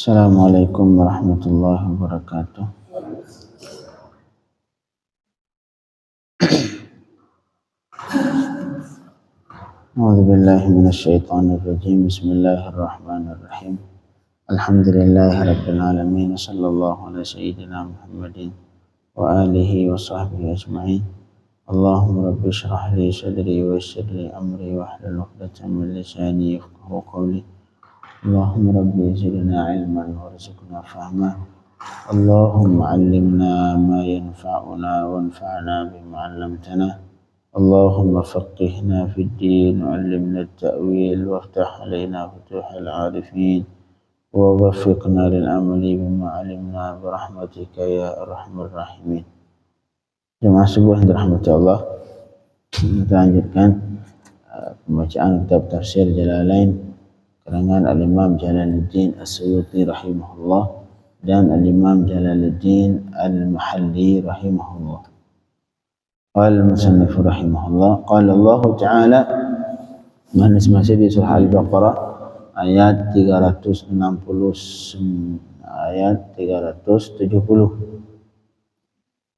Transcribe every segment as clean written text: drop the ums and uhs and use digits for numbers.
Assalamualaikum warahmatullahi wabarakatuh. A'udzu billahi minasyaitonir rajim. Bismillahirrahmanirrahim. Alhamdulillahirabbil alamin. Sallallahu ala sayyidina Muhammadin wa alihi wa sahbihi ajma'in. Allahumma rabbi shrah li sadri wa yassir li amri wahlul 'uqdatam min lisani yafqahu qawli. Allahumma rabbi zidna ilman warzuqna fahma. Allahumma 'allimna ma yanfa'una wanfa'na bima 'allamtana. Allahumma faqihna fid din wa'allimna at-ta'wil waftah 'alaina futuhal 'arifin wa waffiqna lil amali bima 'alimna bi rahmatika ya arhamar rahimin. Jemaah subuh yang dirahmati Allah, kita lanjutkan pembacaan kitab tafsir Jalalain karangan Al-Imam Jalaluddin As-Suyuti rahimahullah dan Al-Imam Jalaluddin Al-Mahalli rahimahullah. Qala al-musannif rahimahullah, qala Allah Ta'ala, masih di surah Al-Baqarah ayat 370.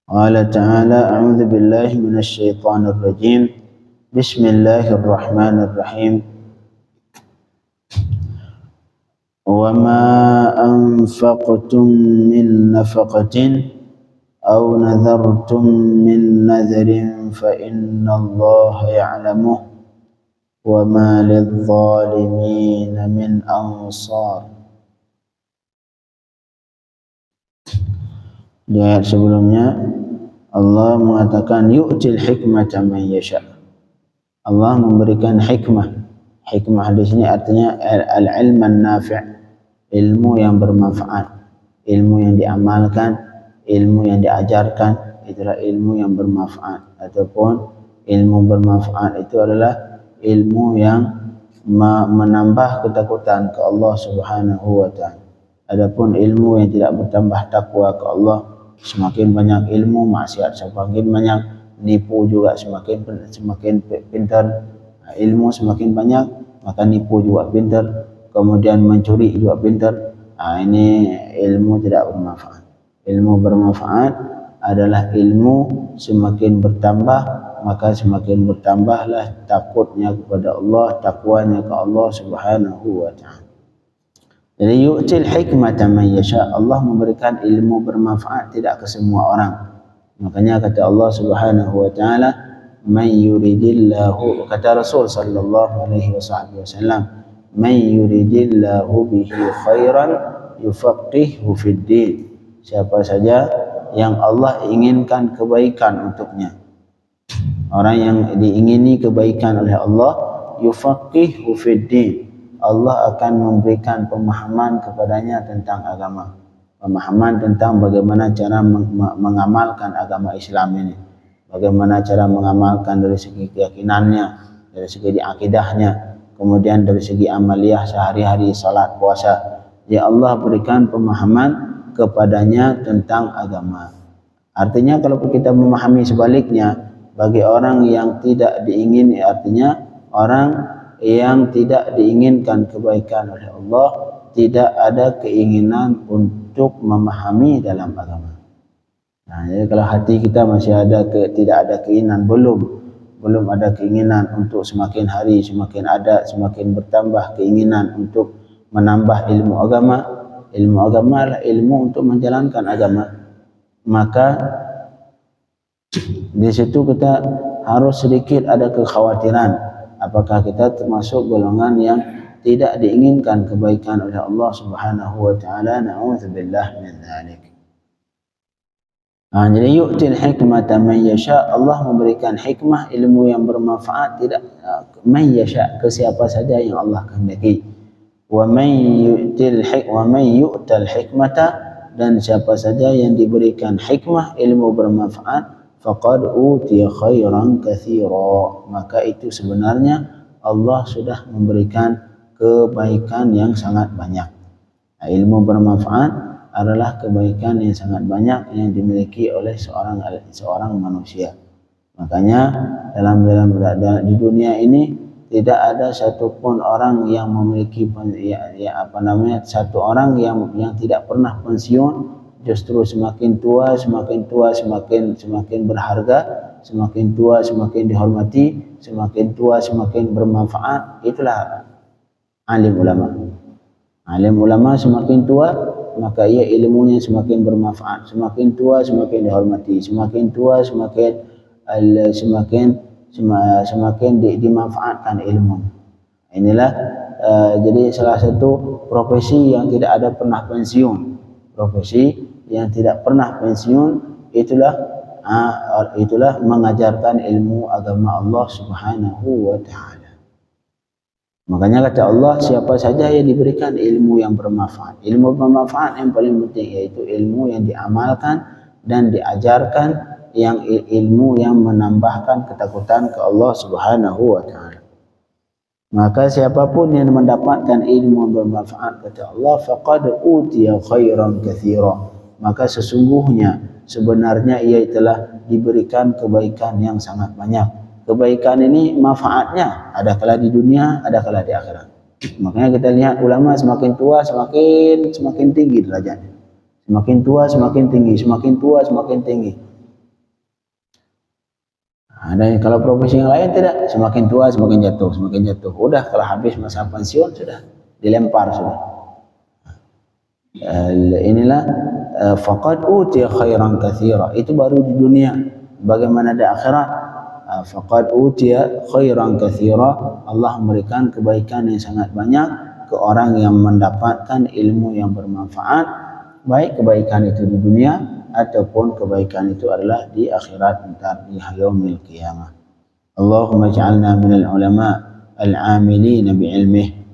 Qala Ta'ala, a'udzu billahi minasy syaithanir rajim. Bismillahirrahmanirrahim. Wa ma anfaqtum min nafaqatin aw nadhartum min nadhrin fa innallaha ya'lamuhu wa ma lidh-dhalimin min ansar. Di ayat sebelumnya Allah mengatakan yu'til hikmata man yasha. Allah memberikan hikmah. Hikmah di sini artinya al-ilm an-nafi', ilmu yang bermanfaat, ilmu yang diamalkan, ilmu yang diajarkan, itulah ilmu yang bermanfaat. Ataupun ilmu bermanfaat itu adalah ilmu yang menambah ketakutan ke Allah Subhanahu wa taala. Adapun ilmu yang tidak bertambah takwa ke Allah, semakin banyak ilmu maksiat, semakin banyak nipu juga, semakin pintar ilmu, semakin banyak maka nipu juga pintar, kemudian mencuri juga pintar. Ini ilmu tidak bermanfaat. Ilmu bermanfaat adalah ilmu semakin bertambah maka semakin bertambahlah takutnya kepada Allah, takwanya ke Allah Subhanahu wa taala. Jadi yu'til hikmata man yasha, Allah memberikan ilmu bermanfaat tidak ke semua orang. Makanya kata Allah Subhanahu wa taala, man yuridillahu, kata Rasul sallallahu alaihi wasallam, man yuridillahu bihi khairan yufaqihu fid din. Siapa saja yang Allah inginkan kebaikan untuknya, orang yang diingini kebaikan oleh Allah, yufaqihu fid din, Allah akan memberikan pemahaman kepadanya tentang agama, pemahaman tentang bagaimana cara mengamalkan agama Islam ini, bagaimana cara mengamalkan dari segi keyakinannya, dari segi akidahnya, kemudian dari segi amaliyah sehari-hari, salat, puasa. Ya Allah berikan pemahaman kepadanya tentang agama. Artinya kalau kita memahami sebaliknya, bagi orang yang tidak diingini, artinya orang yang tidak diinginkan kebaikan oleh Allah, tidak ada keinginan untuk memahami dalam agama. Nah, jadi kalau hati kita masih ada tidak ada keinginan, belum ada keinginan untuk semakin hari semakin ada, semakin bertambah keinginan untuk menambah ilmu agama. Ilmu agama adalah ilmu untuk menjalankan agama. Maka di situ kita harus sedikit ada kekhawatiran, apakah kita termasuk golongan yang tidak diinginkan kebaikan oleh Allah Subhanahu wa taala. Na'udzubillah min dzalik. Jadi yu'til hikmata man yasha, Allah memberikan hikmah, ilmu yang bermanfaat tidak man yasha, ke siapa saja yang Allah kehendaki. Wa man yu'tal hikmata, dan siapa saja yang diberikan hikmah, ilmu bermanfaat, faqad utiya khairan katsira, maka itu sebenarnya Allah sudah memberikan kebaikan yang sangat banyak. Ilmu bermanfaat adalah kebaikan yang sangat banyak yang dimiliki oleh seorang manusia. Makanya dalam di dunia ini tidak ada satupun orang yang memiliki satu orang yang tidak pernah pensiun. Justru semakin tua semakin berharga, semakin tua semakin dihormati, semakin tua semakin bermanfaat. Itulah alim ulama. Alim ulama semakin tua maka ia ilmunya semakin bermanfaat, semakin tua semakin dihormati, semakin tua semakin dimanfaatkan ilmu. Inilah jadi salah satu profesi yang tidak ada pernah pensiun. Profesi yang tidak pernah pensiun itulah mengajarkan ilmu agama Allah Subhanahu wa taala. Makanya kata Allah, siapa saja yang diberikan ilmu yang bermanfaat. Ilmu bermanfaat yang paling penting yaitu ilmu yang diamalkan dan diajarkan, yang ilmu yang menambahkan ketakutan ke Allah Subhanahu wa taala. Maka siapapun yang mendapatkan ilmu yang bermanfaat, kata Allah, faqad utiya khairan katsira. Maka sebenarnya ia telah diberikan kebaikan yang sangat banyak. Kebaikan ini manfaatnya ada kala di dunia, ada kala di akhirat. Makanya kita lihat ulama semakin tua semakin tinggi derajatnya. Semakin tua semakin tinggi, semakin tua semakin tinggi. Dan kalau profesi yang lain tidak, semakin tua semakin jatuh. Udah kalau habis masa pensiun sudah dilempar sudah. Inilah faqad utiya khairan katsira. Itu baru di dunia. Bagaimana di akhirat? Faqad utiya khairan katsira. Allah memberikan kebaikan yang sangat banyak ke orang yang mendapatkan ilmu yang bermanfaat, baik kebaikan itu di dunia ataupun kebaikan itu adalah di akhirat, entar di yaumil qiyamah. Allahumma ij'alna minal ulama al-amilina bi'ilmih.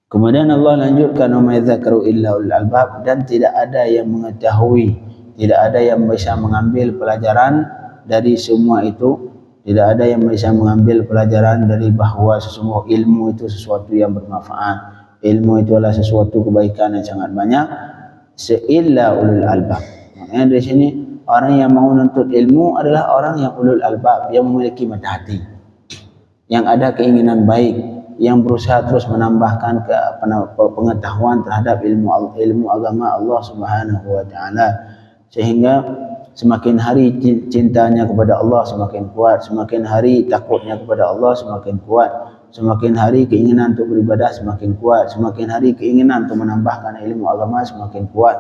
Kemudian Allah lanjutkan, wa ma yadhakkaru illa ulul albab, dan tidak ada yang mengetahui, tidak ada yang bisa mengambil pelajaran dari semua itu, tidak ada yang bisa mengambil pelajaran dari bahawa sesungguh ilmu itu sesuatu yang bermanfaat, ilmu itu adalah sesuatu kebaikan yang sangat banyak, illa ulul albab. Maknanya dari sini orang yang mau menuntut ilmu adalah orang yang ulul albab, yang memiliki mata hati, yang ada keinginan baik, yang berusaha terus menambahkan pengetahuan terhadap ilmu agama Allah Subhanahu wa taala, sehingga semakin hari cintanya kepada Allah semakin kuat, semakin hari takutnya kepada Allah semakin kuat, semakin hari keinginan untuk beribadah semakin kuat, semakin hari keinginan untuk menambahkan ilmu agama semakin kuat.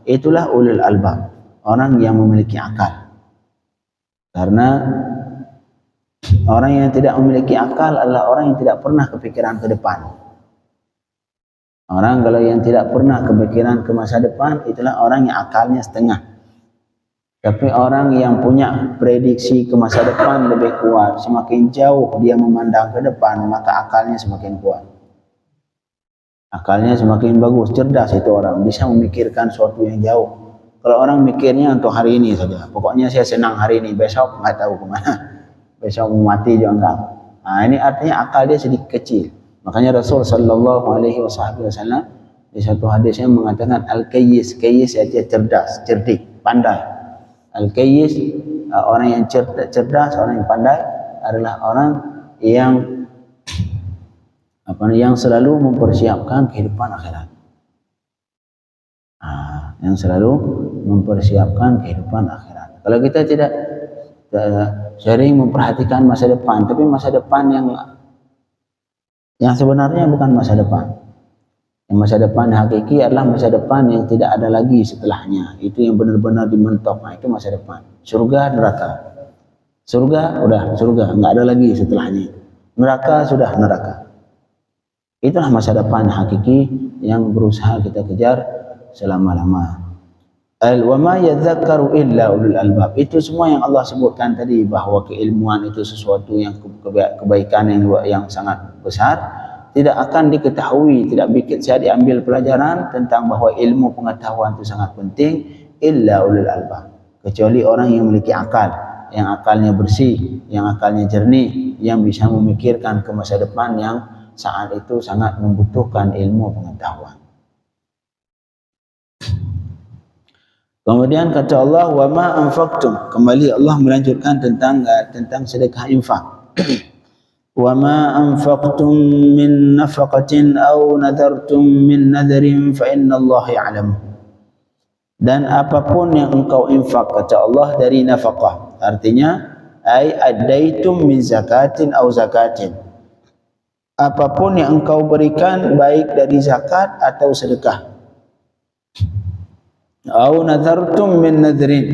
Itulah ulul albab, orang yang memiliki akal. Karena orang yang tidak memiliki akal adalah orang yang tidak pernah kepikiran ke depan. Orang kalau yang tidak pernah kepikiran ke masa depan, itulah orang yang akalnya setengah. Tapi orang yang punya prediksi ke masa depan lebih kuat, semakin jauh dia memandang ke depan, maka akalnya semakin kuat. Akalnya semakin bagus, cerdas itu orang, bisa memikirkan sesuatu yang jauh. Kalau orang mikirnya untuk hari ini saja, pokoknya saya senang hari ini, besok nggak tahu kemana. Besok mau mati juga enggak. Ini artinya akal dia sedikit kecil. Makanya Rasul sallallahu alaihi wasallam di satu hadisnya mengatakan al-kayyis, kayyis artinya cerdas, cerdik, pandai. Al-kayyis, orang yang cerdas, orang yang pandai adalah orang yang yang selalu mempersiapkan kehidupan akhirat. Yang selalu mempersiapkan kehidupan akhirat. Kalau kita tidak sering memperhatikan masa depan, tapi masa depan yang sebenarnya bukan masa depan. Yang masa depan yang hakiki adalah masa depan yang tidak ada lagi setelahnya. Itu yang benar-benar dimentok. Itu masa depan. Surga, neraka. Surga, udah surga, enggak ada lagi setelahnya. Neraka, sudah neraka. Itulah masa depan hakiki yang berusaha kita kejar selama-lama. Wa ma yadhakkaru illa ulul albab. Itu semua yang Allah sebutkan tadi, bahawa keilmuan itu sesuatu yang kebaikan yang sangat besar, tidak akan diketahui, tidak bisa diambil pelajaran tentang bahawa ilmu pengetahuan itu sangat penting illa ulul albab, kecuali orang yang memiliki akal, yang akalnya bersih, yang akalnya jernih, yang bisa memikirkan ke masa depan yang saat itu sangat membutuhkan ilmu pengetahuan. Kemudian kata Allah, wa ma anfaqtum, kembali Allah melanjutkan tentang sedekah infak. wa ma anfaqtum min nafaqatin aw nadartum min nadrin fa innallaha ya'lam. Dan apapun yang engkau infak, kata Allah, dari nafkah, artinya ai addaitum min zakatin aw zakatin, apapun yang engkau berikan baik dari zakat atau sedekah, aw nadartum min nadrin,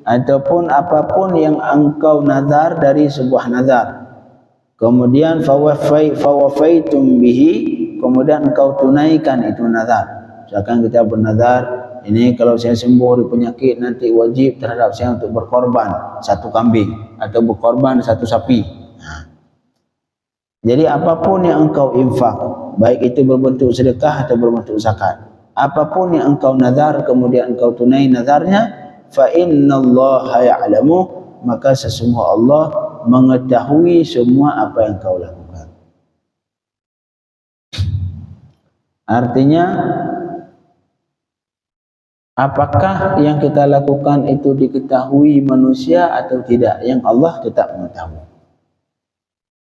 ataupun apapun yang engkau nazar dari sebuah nazar, kemudian fawafaitum bihi, kemudian engkau tunaikan itu nazar. Misalkan kita bernazar, ini kalau saya sembuh dari penyakit nanti wajib terhadap saya untuk berkorban 1 kambing atau berkorban 1 sapi. Jadi apapun yang engkau infak, baik itu berbentuk sedekah atau berbentuk zakat, apapun yang engkau nazar kemudian engkau tunai nazarnya, fa innallaha ya'lamu, maka sesungguhnya Allah mengetahui semua apa yang kau lakukan. Artinya, apakah yang kita lakukan itu diketahui manusia atau tidak, yang Allah tetap mengetahui.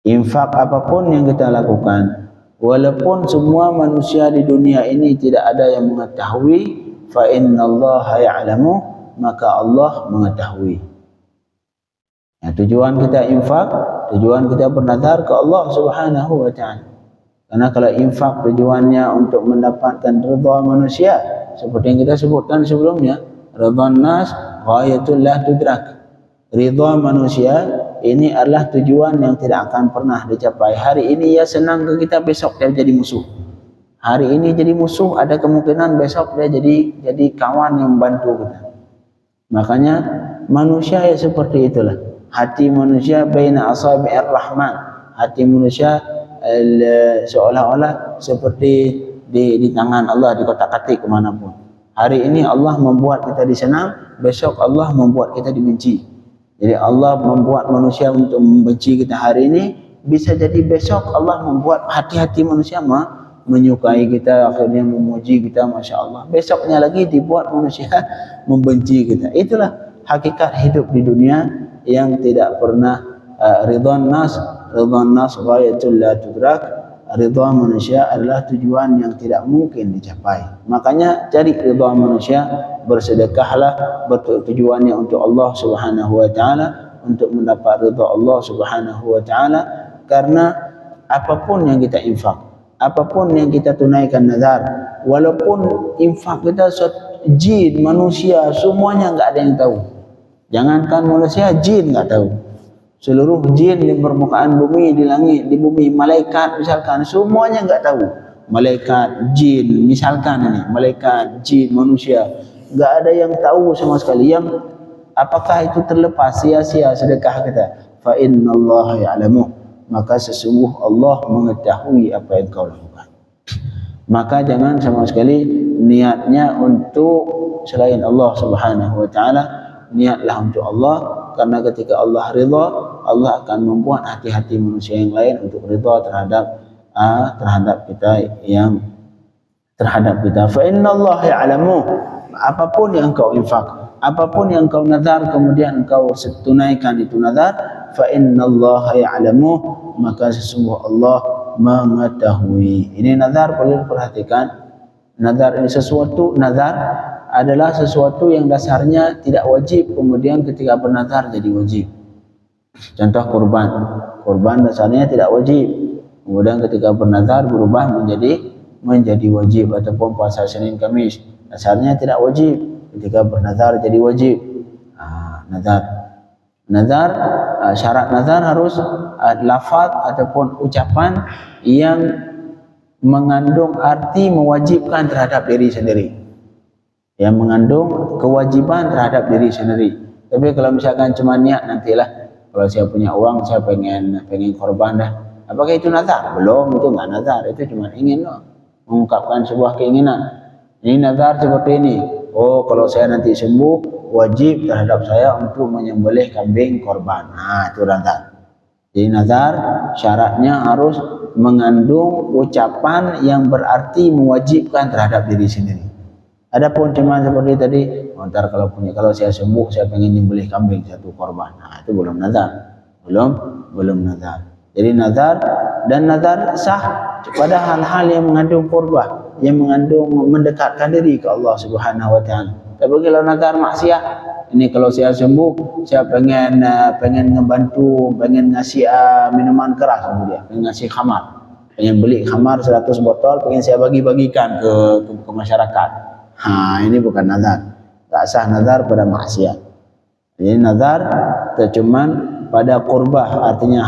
Infak apapun yang kita lakukan, walaupun semua manusia di dunia ini tidak ada yang mengetahui, fa innallaha ya'lamu, maka Allah mengetahui. Ya, tujuan kita infak, tujuan kita bernazar ke Allah Subhanahu wa ta'ala. Karena kalau infak tujuannya untuk mendapatkan redha manusia, seperti yang kita sebutkan sebelumnya, ridhan nas ghayatul la tudrak. Ridha manusia ini adalah tujuan yang tidak akan pernah dicapai. Hari ini ya senang ke kita, besok dia jadi musuh. Hari ini jadi musuh, ada kemungkinan besok dia jadi kawan yang membantu kita. Makanya manusia ya seperti itulah. Hati manusia baina asabi'ir rahman. Hati manusia seolah-olah seperti di tangan Allah, di kotak-katik kemanapun. Hari ini Allah membuat kita disenang, besok Allah membuat kita dibenci. Jadi Allah membuat manusia untuk membenci kita hari ini, bisa jadi besok Allah membuat hati-hati manusia menyukai kita, akhirnya memuji kita, Masya Allah. Besoknya lagi dibuat manusia membenci kita. Itulah hakikat hidup di dunia yang tidak pernah ridhan nas ghayatul la tudrak. Ridha manusia adalah tujuan yang tidak mungkin dicapai. Makanya cari ridha manusia, bersedekahlah bertujuannya untuk Allah Subhanahu wa ta'ala, untuk mendapat ridha Allah Subhanahu wa ta'ala. Karena apapun yang kita infak, apapun yang kita tunaikan nazar, walaupun infak kita jin, manusia, semuanya enggak ada yang tahu. Jangankan manusia, jin enggak tahu. Seluruh jin di permukaan bumi, di langit, di bumi, malaikat misalkan, semuanya enggak tahu. Malaikat, jin, misalkan ini, malaikat, jin, manusia, enggak ada yang tahu sama sekali. Yang apakah itu terlepas sia-sia sedekah kita? Fa innallaha ya'lamu, maka sesungguh Allah mengetahui apa yang kau lakukan. Maka jangan sama sekali niatnya untuk selain Allah Subhanahu wa ta'ala, niatlah untuk Allah. Karena ketika Allah ridha, Allah akan membuat hati-hati manusia yang lain untuk ridha terhadap kita yang terhadap kita. Fa innallaha ya'lamu, apapun yang engkau infak, apapun yang engkau nazar kemudian engkau tunaikan itu nazar, fa innallaha ya'lamu, maka sesungguh Allah mengetahui. Ini nazar perlu diperhatikan. Nazar ini nazar adalah sesuatu yang dasarnya tidak wajib, kemudian ketika bernazar jadi wajib. Contoh kurban dasarnya tidak wajib, kemudian ketika bernazar berubah menjadi wajib. Ataupun puasa Senin Kamis dasarnya tidak wajib, ketika bernazar jadi wajib. Nazar, syarat nazar harus lafaz ataupun ucapan yang mengandung arti mewajibkan terhadap diri sendiri, yang mengandung kewajiban terhadap diri sendiri. Tapi kalau misalkan cuma niat, nantilah kalau saya punya uang saya pengen korban dah, apakah itu nazar? Belum, itu enggak nazar, itu cuma ingin mengungkapkan sebuah keinginan. Ini nazar seperti ini, oh kalau saya nanti sembuh wajib terhadap saya untuk menyembelih kambing korban. Itu nazar. Jadi nazar syaratnya harus mengandung ucapan yang berarti mewajibkan terhadap diri sendiri. Adapun cuma seperti tadi, kalau saya sembuh saya pengen nyembelih kambing 1 korban, itu belum nazar, belum nazar. Jadi nazar, dan nazar sah pada hal-hal yang mengandung qurbah, yang mengandung mendekatkan diri ke Allah Subhanahu wa taala. Tapi kalau nazar maksiat, ini kalau saya sembuh, saya pengen ngebantu, pengen ngasih minuman keras kemudian, pengen ngasih khamar, pengen beli khamar 100 botol, pengen saya bagi-bagikan ke masyarakat. Ini bukan nazar. Tak sah nazar pada maksiat. Jadi nazar cuman pada qurbah, artinya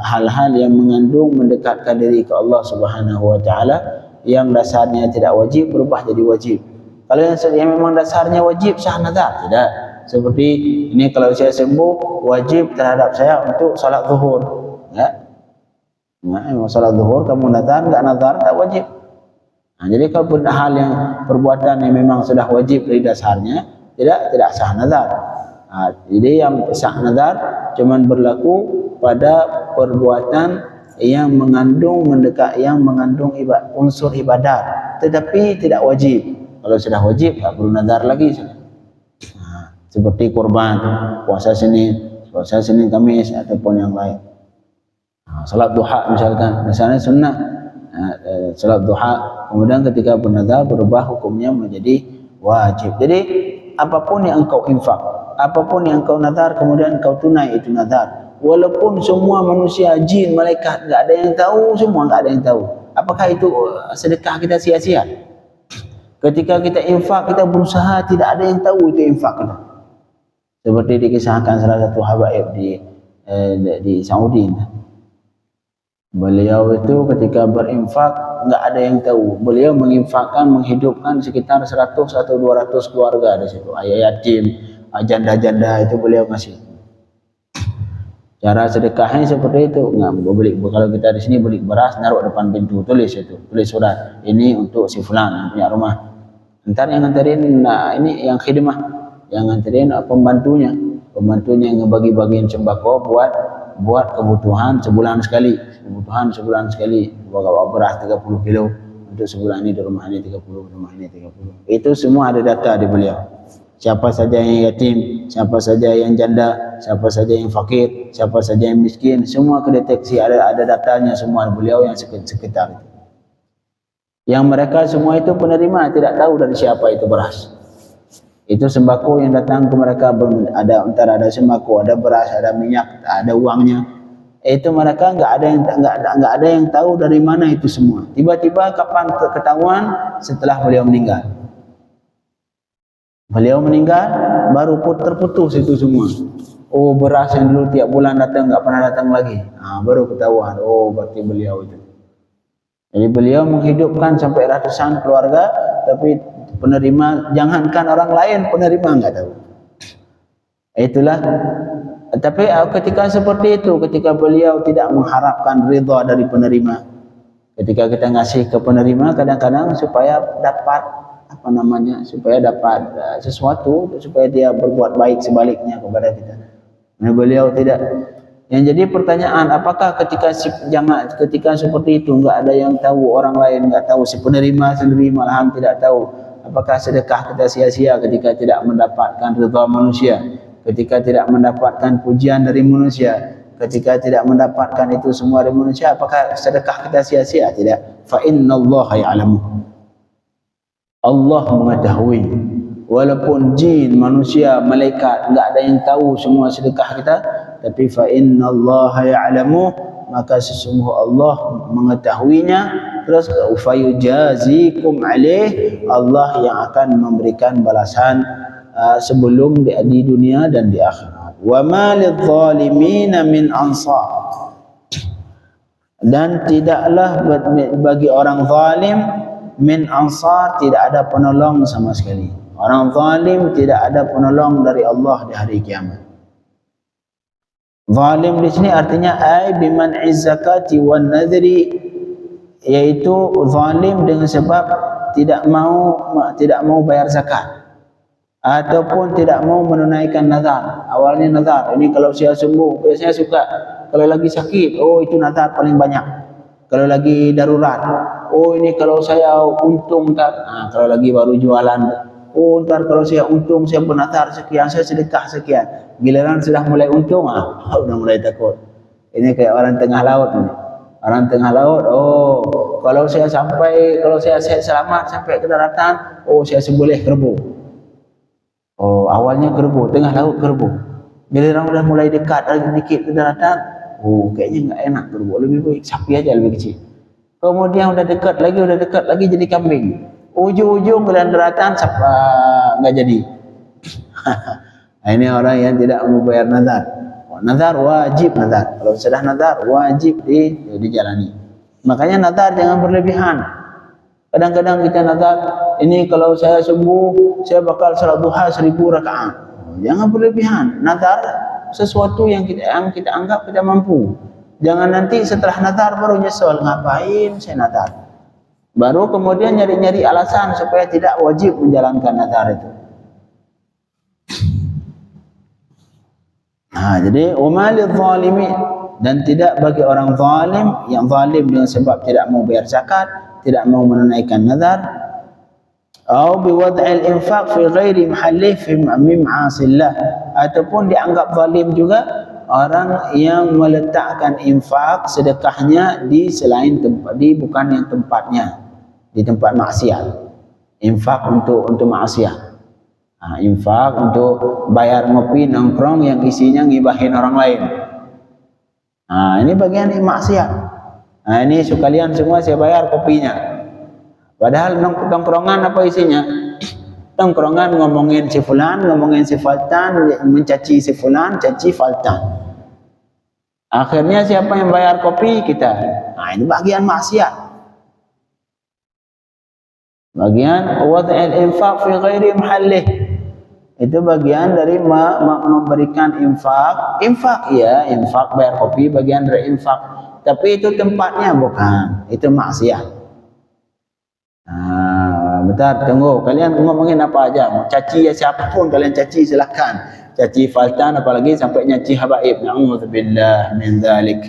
hal-hal yang mengandung mendekatkan diri ke Allah Subhanahu wa taala, yang dasarnya tidak wajib berubah jadi wajib. Kalau yang memang dasarnya wajib, sah nazar. Tidak. Seperti ini, kalau saya sembuh, wajib terhadap saya untuk salat zuhur. Ya. Nah, salat zuhur kamu nazar, enggak nazar tak wajib. Jadi kalau hal yang perbuatan yang memang sudah wajib dari dasarnya, tidak sah nazar. Jadi yang sah nazar cuman berlaku pada perbuatan yang mengandung unsur ibadat, tetapi tidak wajib. Kalau sudah wajib, tak perlu nazar lagi. Seperti kurban, puasa Senin Kamis ataupun yang lain. Salat duha misalkan, misalnya sunnah, salat duha, kemudian ketika bernazar berubah hukumnya menjadi wajib. Jadi apapun yang engkau infak, apapun yang engkau nazar, kemudian engkau tunai itu nazar, walaupun semua manusia, jin, malaikat, enggak ada yang tahu, semua enggak ada yang tahu, apakah itu sedekah kita sia-sia? Ketika kita infak, kita berusaha tidak ada yang tahu itu infak kita. Seperti dikisahkan salah satu habaib di Saudi. Beliau itu ketika berinfak enggak ada yang tahu. Beliau menginfakkan, menghidupkan sekitar 100 atau 200 keluarga di situ. Ayah yatim, janda-janda itu beliau kasih. Cara sedekahnya seperti itu. Kalau kita di sini beli beras, naruh depan pintu, tulis surat, ini untuk si fulan yang punya rumah. Ntar yang nganterin, ini yang khidmah, yang nganterin pembantunya yang ngebagi-bagiin sembako buat kebutuhan sebulan sekali. Bawa beras 30 kilo untuk sebulan ini, di rumah ini 30, rumah ini 30. Itu semua ada data di beliau. Siapa saja yang yatim, siapa saja yang janda, siapa saja yang fakir, siapa saja yang miskin, semua kedeteksi, ada datanya semua beliau yang sekitar itu. Yang mereka semua itu penerima, tidak tahu dari siapa itu beras. Itu sembako yang datang ke mereka, antara ada sembako, ada beras, ada minyak, ada uangnya. Itu mereka enggak ada yang tahu dari mana itu semua. Tiba-tiba kapan ketahuan? Setelah beliau meninggal. Beliau meninggal baru terputus itu semua. Oh, beras yang dulu tiap bulan datang enggak pernah datang lagi. Baru ketahuan. Oh, berarti beliau itu. Jadi beliau menghidupkan sampai ratusan keluarga, tapi penerima, jangankan orang lain, penerima enggak tahu. Itulah. Tapi ketika seperti itu, ketika beliau tidak mengharapkan ridha dari penerima, ketika kita ngasih ke penerima, kadang-kadang supaya dapat sesuatu, supaya dia berbuat baik sebaliknya kepada kita. Nah, beliau tidak. Yang jadi pertanyaan, apakah ketika seperti itu enggak ada yang tahu, orang lain enggak tahu, si penerima sendiri malahan tidak tahu, apakah sedekah kita sia-sia ketika tidak mendapatkan ridha manusia, ketika tidak mendapatkan pujian dari manusia, ketika tidak mendapatkan itu semua dari manusia, apakah sedekah kita sia-sia? Tidak. Fa innallaha ya'lamu. Allah mengetahui. Walaupun jin, manusia, malaikat enggak ada yang tahu semua sedekah kita, tapi fa innallaha ya'lamu, maka sesungguh Allah mengetahuinya. Terus fayujazikum alaih, Allah yang akan memberikan balasan sebelum di dunia dan di akhirat. Wa ma lidh-dhalimin min ansar, dan tidaklah bagi orang zalim min ansar, tidak ada penolong sama sekali. Orang zalim tidak ada penolong dari Allah di hari kiamat. Zalim di sini artinya ai biman'iz zakati wan nadhri, yaitu zalim dengan sebab tidak mau bayar zakat ataupun tidak mau menunaikan nazar. Awalnya nazar, ini kalau saya sembuh, biasanya suka kalau lagi sakit, oh itu nazar paling banyak. Kalau lagi darurat, oh ini kalau saya untung tak. Kalau lagi baru jualan, oh ntar kalau saya untung, saya bernazar sekian, saya sedekah sekian. Giliran sudah mulai untung, udah mulai takut. Ini kayak orang tengah laut nih. Orang tengah laut, oh kalau saya sehat selamat sampai ke daratan, oh saya sembelih kerbau. Oh awalnya kerbau, tengah laut kerbau. Bila orang udah mulai dekat lagi dikit ke daratan, oh kayaknya nggak enak kerbau, lebih baik sapi aja lebih kecil. Kemudian udah dekat lagi jadi kambing. Ujung-ujung ke daratan nggak jadi. Ini orang yang tidak mau bayar nazar. Nazar wajib nazar. Kalau sudah nazar wajib dijalani. Makanya nazar jangan berlebihan. Kadang-kadang kita nazar, ini kalau saya sembuh, saya bakal salat duha 1000 rakaat. Jangan berlebihan. Nazar sesuatu yang kita anggap kita mampu. Jangan nanti setelah nazar baru nyesel, ngapain saya nazar. Baru kemudian nyari-nyari alasan supaya tidak wajib menjalankan nazar itu. Nah, jadi umalil zalimin, dan tidak bagi orang zalim yang zalim dengan sebab tidak mau bayar zakat, tidak mau menunaikan nazar, atau biwad'il infaq fi ghairi mahallih fi ma'asillah, ataupun dianggap zalim juga orang yang meletakkan infak sedekahnya di selain tempat, di bukan yang tempatnya, di tempat maksiat. Infak untuk maksiat. Nah, infak untuk bayar ngopi nongkrong yang isinya ngibahin orang lain. Nah, ini bagian maksiat. Nah, ini sekalian semua saya bayar kopinya. Padahal nongkrongan apa isinya? Nongkrongan ngomongin si fulan, ngomongin si faltan, mencaci si fulan, caci faltan. Akhirnya siapa yang bayar kopi? Kita. Nah, ini bagian maksiat. Bagian wad'il infaq fi ghairi mahallih. Itu bagian dari memberikan infak. Infak ya, infak bayar kopi bagian dari infak. Tapi itu tempatnya bukan. Itu maksiat. Nah, bentar tunggu. Kalian ngomongin apa aja? Mau caci ya siapapun kalian caci silakan. Caci faltan apalagi sampai nyaci habaib. Na'udzubillah min dzalik.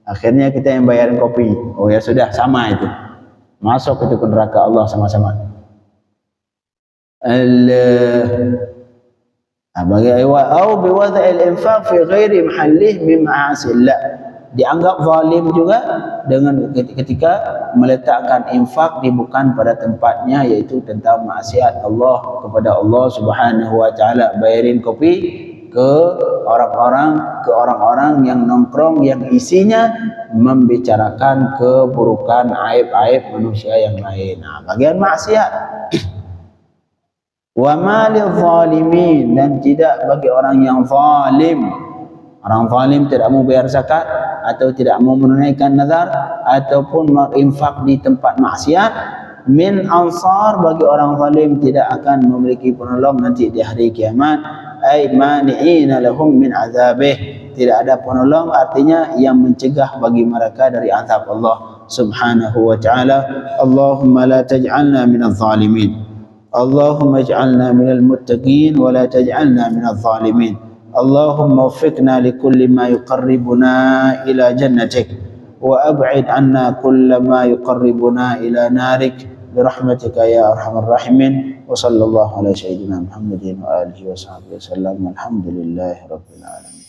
Akhirnya kita yang bayarin kopi. Oh ya sudah sama itu. Masuk itu ke neraka Allah sama-sama. Bagi au biwad'il infaq fi ghairi mahallih min ma'asillah, dianggap zalim juga dengan ketika meletakkan infak di bukan pada tempatnya, yaitu tentang maksiat Allah kepada Allah Subhanahu wa taala. Bayarin kopi ke orang-orang yang nongkrong yang isinya membicarakan keburukan aib-aib manusia yang lain. Nah, bagian maksiat. Wa malil zalimin, dan tidak bagi orang yang zalim. Orang zalim tidak mau bayar zakat atau tidak mau menunaikan nazar ataupun berinfak di tempat maksiat, min ansar, bagi orang zalim tidak akan memiliki penolong nanti di hari kiamat. Ay mani'ina lahum min azabih, tidak ada penolong, artinya yang mencegah bagi mereka dari azab Allah Subhanahu wa taala. Allahumma la taj'alna minadh zalimin. Allahumma ij'alna minal muttaqin wa la taj'alna minadh zalimin. Allahumma waffiqna likulli ma yuqarribuna ila jannatik wa ab'id anna kulla ma yuqarribuna ila narik birahmatika ya arhamar rahimin. Wa sallallahu ala sayyidina Muhammadin wa alihi wa sahbihi wasallam. Alhamdulillahi rabbil alamin.